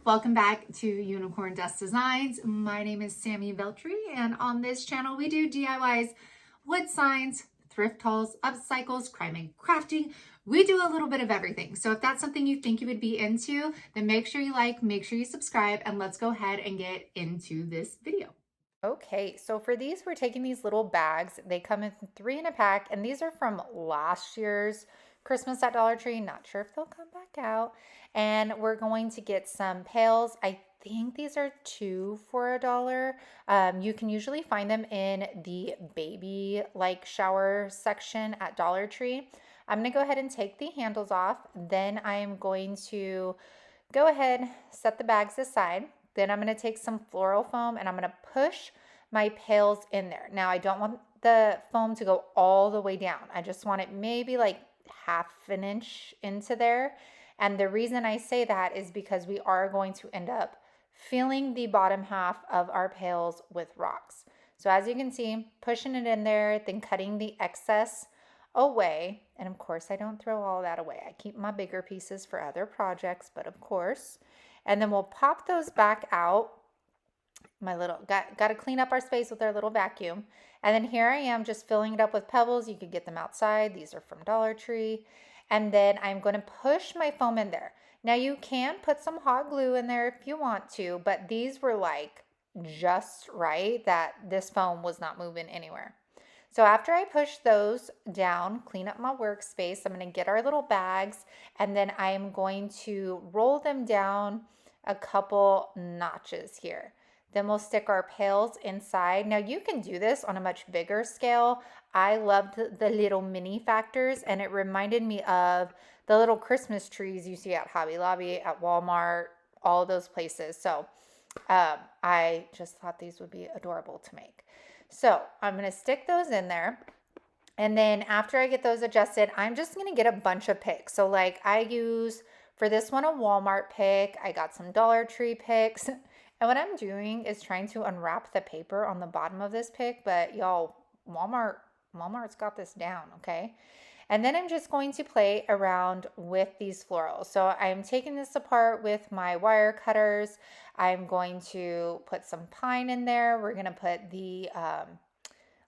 Welcome back to Unicorn Dust Designs. My name is Sammy Veltri, and on this channel we do DIYs, wood signs, thrift hauls, upcycles, crime and crafting. We do a little bit of everything. So if that's something you think you would be into, then make sure you like, make sure you subscribe, and let's go ahead and get into this video. Okay, so for these, we're taking these little bags. They come in 3 in a pack, and these are from last year's Christmas at Dollar Tree. Not sure if they'll come back out. And we're going to get some pails. I think these are 2 for $1. You can usually find them in the baby like shower section at Dollar Tree. I'm gonna go ahead and take the handles off. Then I am going to go ahead, set the bags aside. Then I'm going to take some floral foam and I'm going to push my pails in there. Now I don't want the foam to go all the way down. I just want it maybe like half an inch into there. And the reason I say that is because we are going to end up filling the bottom half of our pails with rocks. So as you can see, pushing it in there, then cutting the excess away. And of course, I don't throw all that away. I keep my bigger pieces for other projects, but of course. And then we'll pop those back out. Got to clean up our space with our little vacuum. And then here I am just filling it up with pebbles. You could get them outside. These are from Dollar Tree. And then I'm going to push my foam in there. Now you can put some hot glue in there if you want to, but these were like just right that this foam was not moving anywhere. So after I push those down, clean up my workspace, I'm going to get our little bags and then I am going to roll them down a couple notches here. Then we'll stick our pails inside. Now you can do this on a much bigger scale. I loved the little mini factors and it reminded me of the little Christmas trees you see at Hobby Lobby, at Walmart, all of those places. So I just thought these would be adorable to make. So I'm going to stick those in there. And then after I get those adjusted, I'm just going to get a bunch of picks. So like I use for this one a Walmart pick. I got some Dollar Tree picks. And what I'm doing is trying to unwrap the paper on the bottom of this pick. But y'all, Walmart's got this down, okay? And then I'm just going to play around with these florals. So I'm taking this apart with my wire cutters. I'm going to put some pine in there. We're going to put the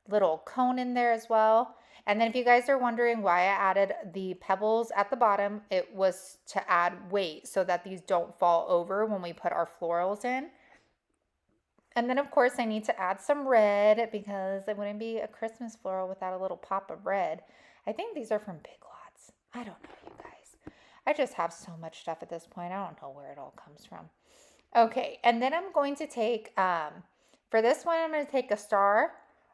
little cone in there as well. And then if you guys are wondering why I added the pebbles at the bottom, it was to add weight so that these don't fall over when we put our florals in. And then of course I need to add some red because it wouldn't be a Christmas floral without a little pop of red. I think these are from Big Lots. I don't know, you guys. I just have so much stuff at this point. I don't know where it all comes from. Okay, and then I'm going to take, for this one, I'm going to take a star.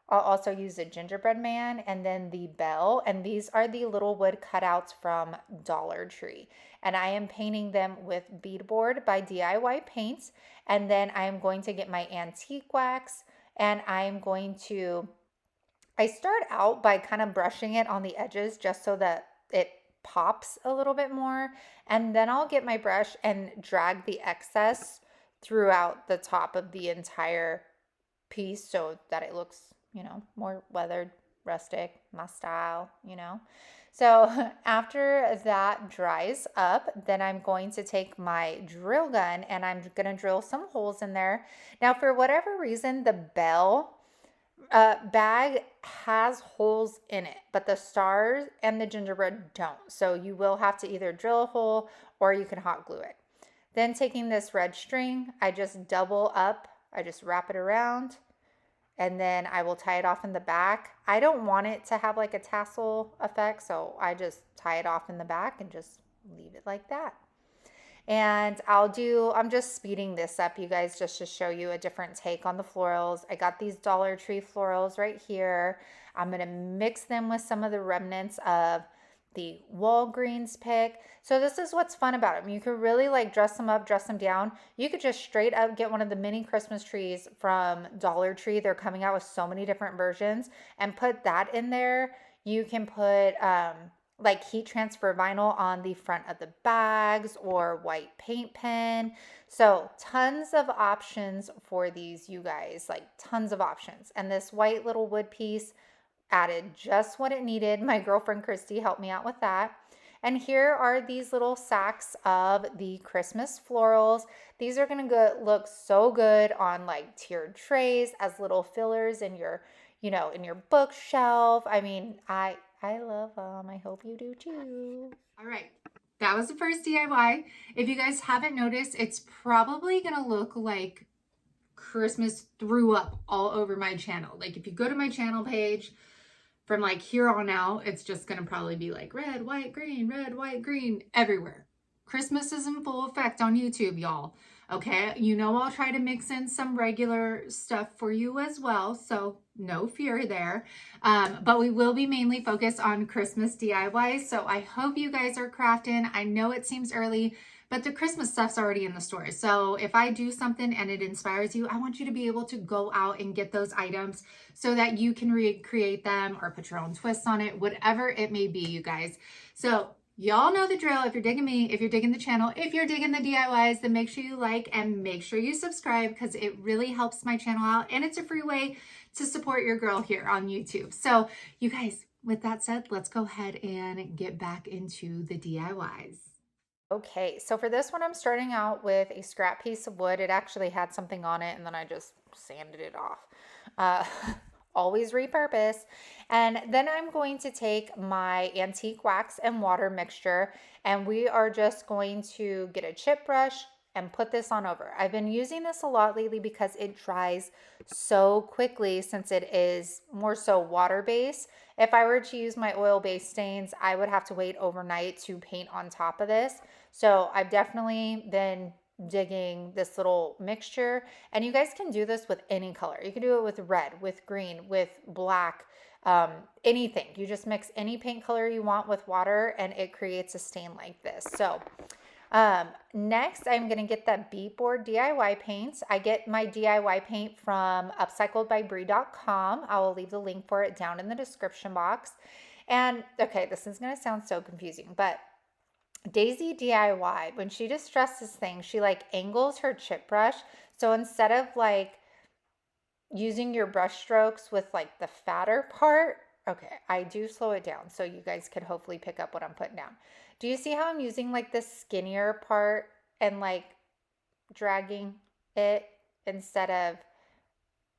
I'll also use a gingerbread man and then the bell. And these are the little wood cutouts from Dollar Tree. And I am painting them with beadboard by DIY Paints. And then I'm going to get my antique wax and I'm going to, I start out by kind of brushing it on the edges just so that it pops a little bit more. And then I'll get my brush and drag the excess throughout the top of the entire piece so that it looks, more weathered, rustic, my style, So after that dries up, then I'm going to take my drill gun and I'm going to drill some holes in there. Now, for whatever reason, the bell bag has holes in it, but the stars and the gingerbread don't. So you will have to either drill a hole or you can hot glue it. Then taking this red string, I just double up, I just wrap it around, and then I will tie it off in the back. I don't want it to have like a tassel effect, so I just tie it off in the back and just leave it like that. And I'm just speeding this up, you guys, just to show you a different take on the florals. I got these Dollar Tree florals right here. I'm going to mix them with some of the remnants of the Walgreens pick. So this is what's fun about them. You could really like dress them up, dress them down. You could just straight up get one of the mini Christmas trees from Dollar Tree. They're coming out with so many different versions and put that in there. You can put like heat transfer vinyl on the front of the bags or white paint pen. So tons of options for these, you guys, like tons of options. And this white little wood piece added just what it needed. My girlfriend Christy helped me out with that. And here are these little sacks of the Christmas florals. These are going to look so good on like tiered trays as little fillers in your, in your bookshelf. I mean, I love them. I hope you do too. All right. That was the first DIY. If you guys haven't noticed, it's probably going to look like Christmas threw up all over my channel. Like if you go to my channel page, from like here on out, it's just going to probably be like red, white, green everywhere. Christmas is in full effect on YouTube, y'all. Okay, I'll try to mix in some regular stuff for you as well, so no fear there. But we will be mainly focused on Christmas DIYs, so I hope you guys are crafting. I know it seems early, but the Christmas stuff's already in the store. So if I do something and it inspires you, I want you to be able to go out and get those items so that you can recreate them or put your own twists on it, whatever it may be, you guys. So y'all know the drill. If you're digging me, if you're digging the channel, if you're digging the DIYs, then make sure you like and make sure you subscribe because it really helps my channel out and it's a free way to support your girl here on YouTube. So you guys, with that said, let's go ahead and get back into the DIYs. Okay, so for this one, I'm starting out with a scrap piece of wood. It actually had something on it, and then I just sanded it off. Always repurpose. And then I'm going to take my antique wax and water mixture, and we are just going to get a chip brush and put this on over. I've been using this a lot lately because it dries so quickly since it is more so water-based. If I were to use my oil-based stains, I would have to wait overnight to paint on top of this. So I've definitely been digging this little mixture, and you guys can do this with any color. You can do it with red, with green, with black, anything. You just mix any paint color you want with water and it creates a stain like this. So next I'm going to get that beadboard DIY paint. I get my DIY paint from upcycledbybrie.com. I will leave the link for it down in the description box. And okay, this is going to sound so confusing, but Daisy DIY, when she distresses things, she like angles her chip brush. So instead of like using your brush strokes with like the fatter part, okay, I do slow it down so you guys could hopefully pick up what I'm putting down. Do you see how I'm using like the skinnier part and like dragging it instead of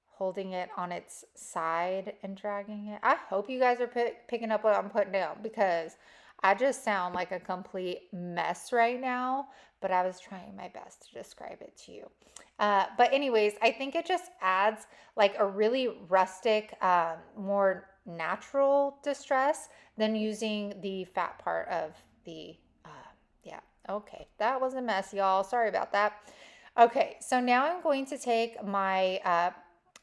holding it on its side and dragging it? I hope you guys are picking up what I'm putting down because I just sound like a complete mess right now, but I was trying my best to describe it to you. But anyways, I think it just adds like a really rustic, more natural distress than using the fat part of the, yeah, okay. That was a mess, y'all. Sorry about that. Okay, so now I'm going to take my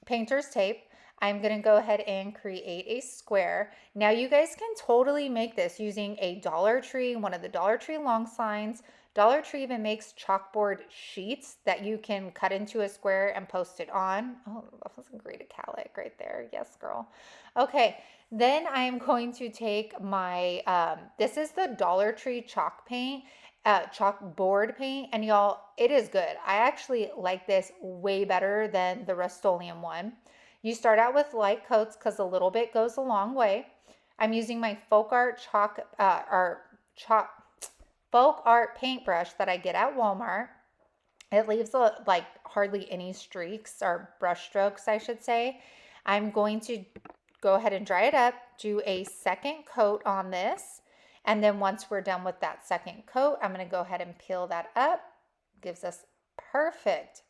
painter's tape. I'm going to go ahead and create a square. Now you guys can totally make this using a Dollar Tree, one of the Dollar Tree long signs. Dollar Tree even makes chalkboard sheets that you can cut into a square and post it on. Oh, that was a great acrylic right there. Yes, girl. Okay, then I'm going to take my, this is the Dollar Tree chalk paint. Chalkboard paint, and y'all, it is good. I actually like this way better than the Rust-Oleum one. You start out with light coats because a little bit goes a long way. I'm using my folk art folk art paintbrush that I get at Walmart. It leaves like hardly any streaks or brush strokes, I should say. I'm going to go ahead and dry it up, do a second coat on this. And then once we're done with that second coat, I'm going to go ahead and peel that up. Gives us perfect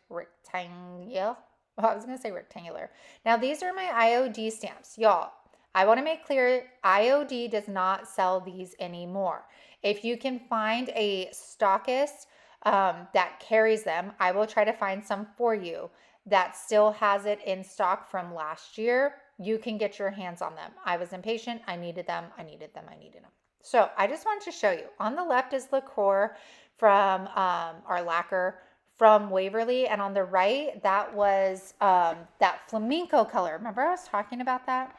rectangle. Oh, I was going to say rectangular. Now, these are my IOD stamps. Y'all, I want to make clear, IOD does not sell these anymore. If you can find a stockist that carries them, I will try to find some for you that still has it in stock from last year. You can get your hands on them. I was impatient. I needed them. So I just wanted to show you. On the left is lacquer from our lacquer from Waverly, and on the right, that was that flamenco color. Remember I was talking about that?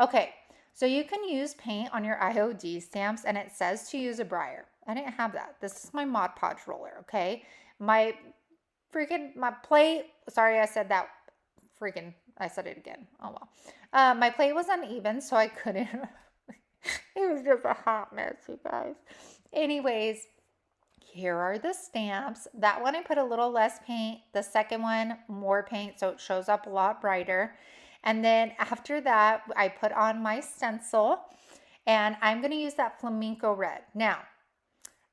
Okay, so you can use paint on your IOD stamps, and it says to use a brayer. I didn't have that. This is my Mod Podge roller, okay? My plate, sorry I said that, I said it again. Oh well. My plate was uneven, so I couldn't, it was just a hot mess, you guys. Anyways, here are the stamps. That one I put a little less paint. The second one, more paint, so it shows up a lot brighter. And then after that, I put on my stencil, and I'm going to use that flamenco red. Now,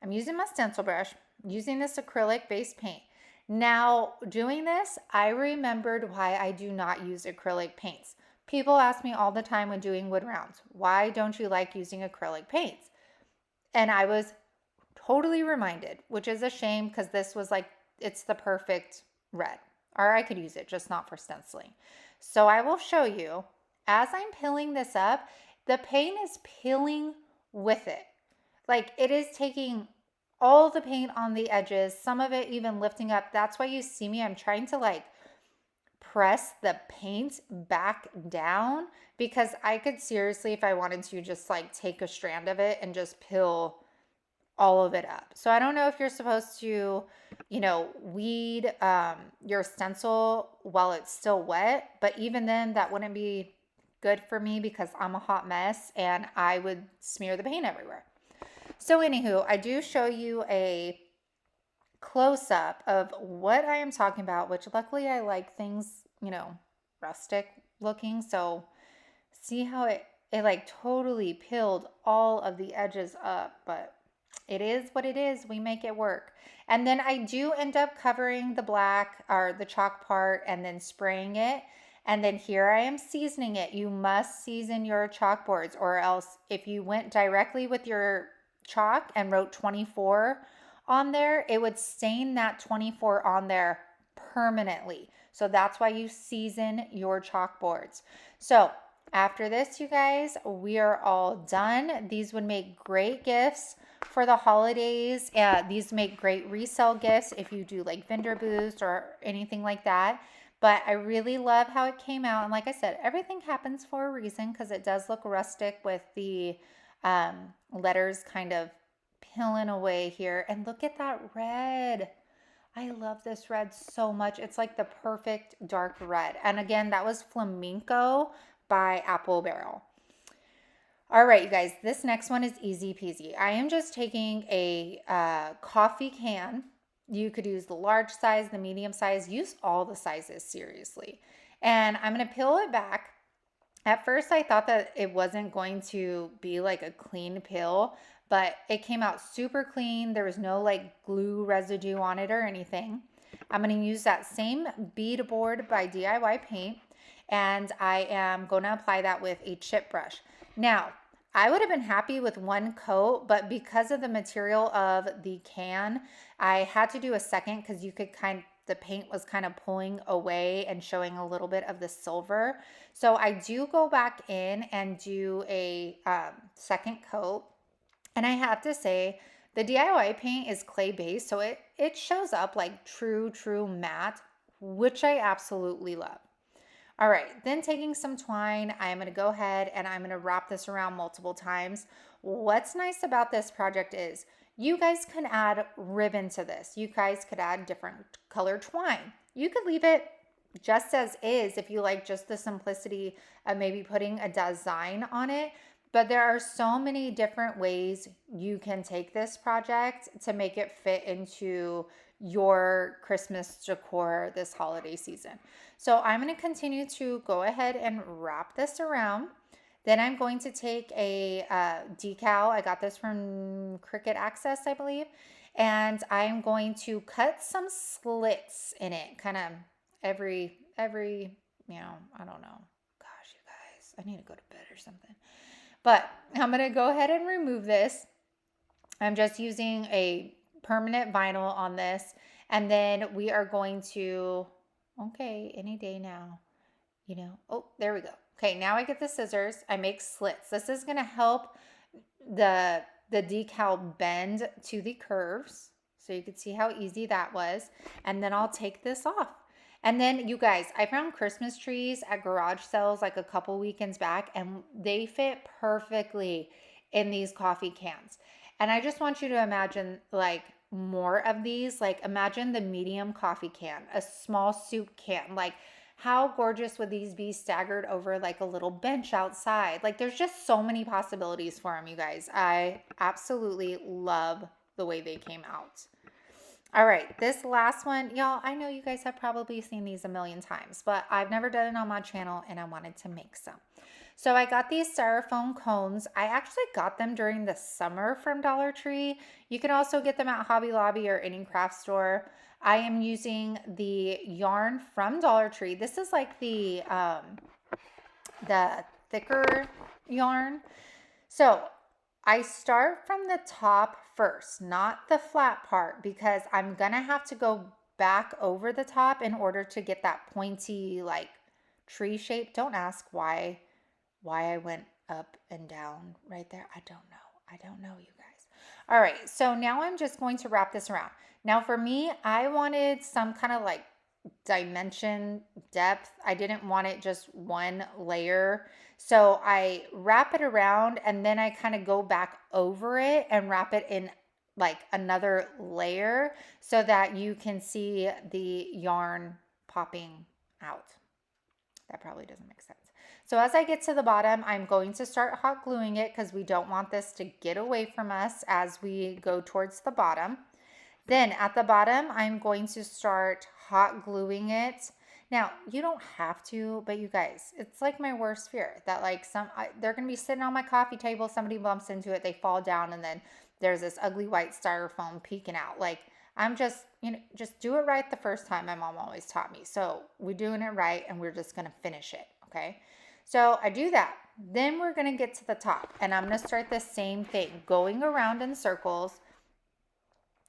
I'm using my stencil brush, using this acrylic based paint. Now, doing this, I remembered why I do not use acrylic paints. People ask me all the time when doing wood rounds, why don't you like using acrylic paints? And I was totally reminded, which is a shame because this was like, it's the perfect red. Or I could use it, just not for stenciling. So I will show you, as I'm peeling this up, the paint is peeling with it. Like it is taking all the paint on the edges, some of it even lifting up. That's why you see me, I'm trying to like press the paint back down, because I could seriously, if I wanted to, just like take a strand of it and just peel all of it up. So I don't know if you're supposed to, weed your stencil while it's still wet, but even then that wouldn't be good for me because I'm a hot mess and I would smear the paint everywhere. So anywho, I do show you a close-up of what I am talking about, which luckily I like things, rustic looking. So see how it like totally peeled all of the edges up, but it is what it is. We make it work. And then I do end up covering the black or the chalk part and then spraying it. And then here I am seasoning it. You must season your chalkboards, or else if you went directly with your chalk and wrote 24 on there, it would stain that 24 on there permanently. So that's why you season your chalkboards. So after this, you guys, we are all done. These would make great gifts for the holidays. These make great resale gifts if you do like vendor booths or anything like that. But I really love how it came out. And like I said, everything happens for a reason, because it does look rustic with the letters kind of peeling away here. And look at that red. I love this red so much. It's like the perfect dark red. And again, that was Flamenco by Apple Barrel. All right, you guys, this next one is easy peasy. I am just taking a coffee can. You could use the large size, the medium size, use all the sizes, seriously. And I'm going to peel it back. At first, I thought that it wasn't going to be like a clean peel, but it came out super clean. There was no like glue residue on it or anything. I'm going to use that same bead board by DIY Paint, and I am going to apply that with a chip brush. Now, I would have been happy with one coat, but because of the material of the can, I had to do a second because you could the paint was kind of pulling away and showing a little bit of the silver. So I do go back in and do a second coat. And I have to say, the DIY paint is clay based, so it shows up like true matte, which I absolutely love. All right, then taking some twine, I'm going to go ahead and I'm going to wrap this around multiple times. What's nice about this project is you guys can add ribbon to this. You guys could add different colored twine. You could leave it just as is if you like just the simplicity of maybe putting a design on it. But there are so many different ways you can take this project to make it fit into your Christmas decor this holiday season. So I'm going to continue to go ahead and wrap this around. Then I'm going to take a decal. I got this from Cricut Access, I believe. And I'm going to cut some slits in it, kind of every, I don't know. Gosh, you guys, I need to go to bed or something. But I'm going to go ahead and remove this. I'm just using a permanent vinyl on this. And then we are going to, okay, any day now, oh, there we go. Okay, now I get the scissors. I make slits. This is going to help the decal bend to the curves. So you can see how easy that was. And then I'll take this off. And then you guys, I found Christmas trees at garage sales like a couple weekends back, and they fit perfectly in these coffee cans. And I just want you to imagine like more of these. Like imagine the medium coffee can, a small soup can. Like How gorgeous would these be staggered over like a little bench outside? Like there's just so many possibilities for them, you guys. I absolutely love the way they came out. All right, this last one, y'all, I know you guys have probably seen these a million times, but I've never done it on my channel and I wanted to make some. So I got these styrofoam cones. I actually got them during the summer from Dollar Tree. You can also get them at Hobby Lobby or any craft store. I am using the yarn from Dollar Tree. This is like the thicker yarn. So I start from the top first, not the flat part, because I'm gonna have to go back over the top in order to get that pointy like tree shape. Don't ask why I went up and down right there. I don't know. I don't know, you guys. All right, so now I'm just going to wrap this around. Now for me, I wanted some kind of like dimension depth. I didn't want it just one layer. So I wrap it around and then I kind of go back over it and wrap it in like another layer so that you can see the yarn popping out. That probably doesn't make sense. So as I get to the bottom, I'm going to start hot gluing it because we don't want this to get away from us as we go towards the bottom. Then at the bottom, I'm going to start hot gluing it. Now, you don't have to, but you guys, it's like my worst fear that like they're going to be sitting on my coffee table, somebody bumps into it, they fall down, and then there's this ugly white styrofoam peeking out. Like I'm just, just do it right the first time. My mom always taught me. So we're doing it right and we're just going to finish it. Okay. So I do that. Then we're going to get to the top and I'm going to start the same thing, going around in circles.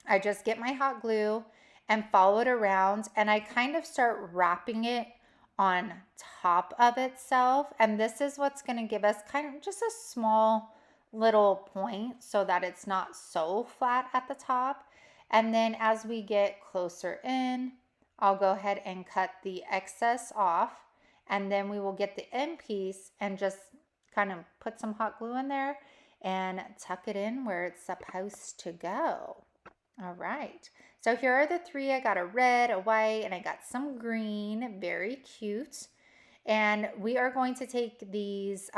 I just get my hot glue and follow it around and I kind of start wrapping it on top of itself. And this is what's going to give us kind of just a small little point so that it's not so flat at the top. And then as we get closer in, I'll go ahead and cut the excess off. And then we will get the end piece and just kind of put some hot glue in there and tuck it in where it's supposed to go. All right, so here are the three. I got a red, a white, and I got some green. Very cute. And we are going to take these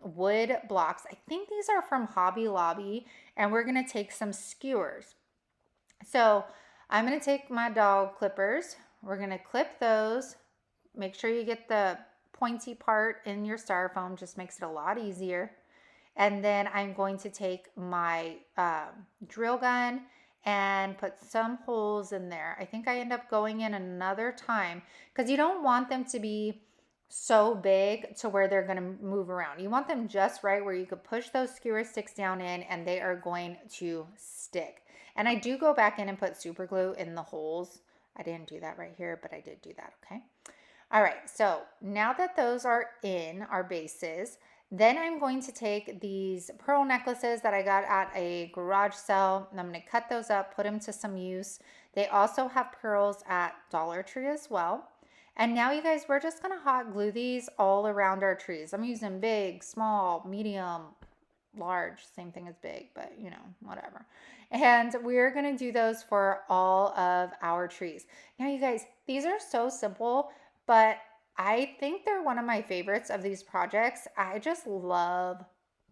wood blocks. I think these are from Hobby Lobby, and we're going to take some skewers. So I'm going to take my dog clippers. We're going to clip those. Make sure you get the pointy part in your styrofoam. Just makes it a lot easier. And then I'm going to take my drill gun and put some holes in there. I think I end up going in another time because you don't want them to be so big to where they're going to move around. You want them just right where you could push those skewer sticks down in and they are going to stick. And I do go back in and put super glue in the holes. I didn't do that right here, but I did do that, okay? All right, so now that those are in our bases, then I'm going to take these pearl necklaces that I got at a garage sale, and I'm going to cut those up, put them to some use. They also have pearls at Dollar Tree as well. And now you guys, we're just going to hot glue these all around our trees. I'm using big, small, medium, large, same thing as big, but whatever. And we're going to do those for all of our trees. Now you guys, these are so simple, but I think they're one of my favorites of these projects. I just love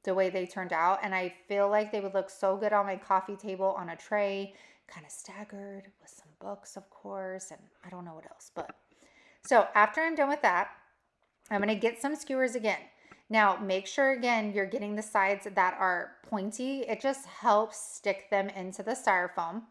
the way they turned out and I feel like they would look so good on my coffee table on a tray, kind of staggered with some books, of course, and I don't know what else. But so after I'm done with that, I'm going to get some skewers again. Now, make sure again you're getting the sides that are pointy. It just helps stick them into the styrofoam.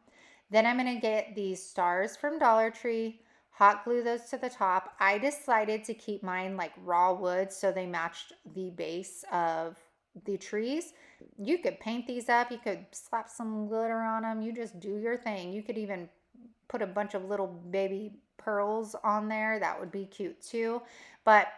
Then I'm going to get these stars from Dollar Tree, hot glue those to the top. I decided to keep mine like raw wood so they matched the base of the trees. You could paint these up. You could slap some glitter on them. You just do your thing. You could even put a bunch of little baby pearls on there. That would be cute too. But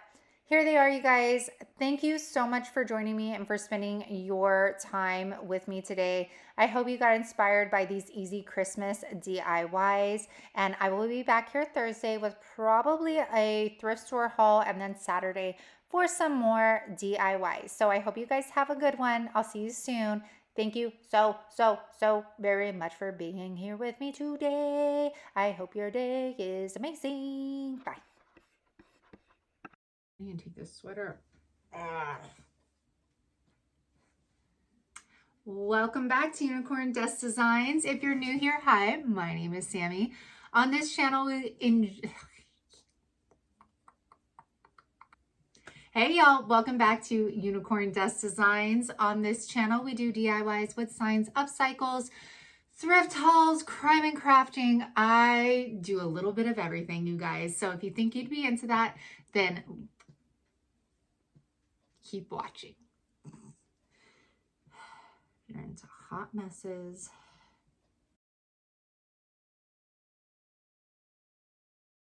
here they are, you guys. Thank you so much for joining me and for spending your time with me today. I hope you got inspired by these easy Christmas DIYs. And I will be back here Thursday with probably a thrift store haul and then Saturday for some more DIYs. So I hope you guys have a good one. I'll see you soon. Thank you so very much for being here with me today. I hope your day is amazing. Bye. I need to take this sweater. Ah. Welcome back to Unicorn Dust Designs. If you're new here, hi, my name is Sammy. On this channel, Hey y'all, welcome back to Unicorn Dust Designs. On this channel, we do DIYs, wood signs, upcycles, thrift hauls, crime and crafting. I do a little bit of everything, you guys. So if you think you'd be into that, then keep watching. You're into hot messes.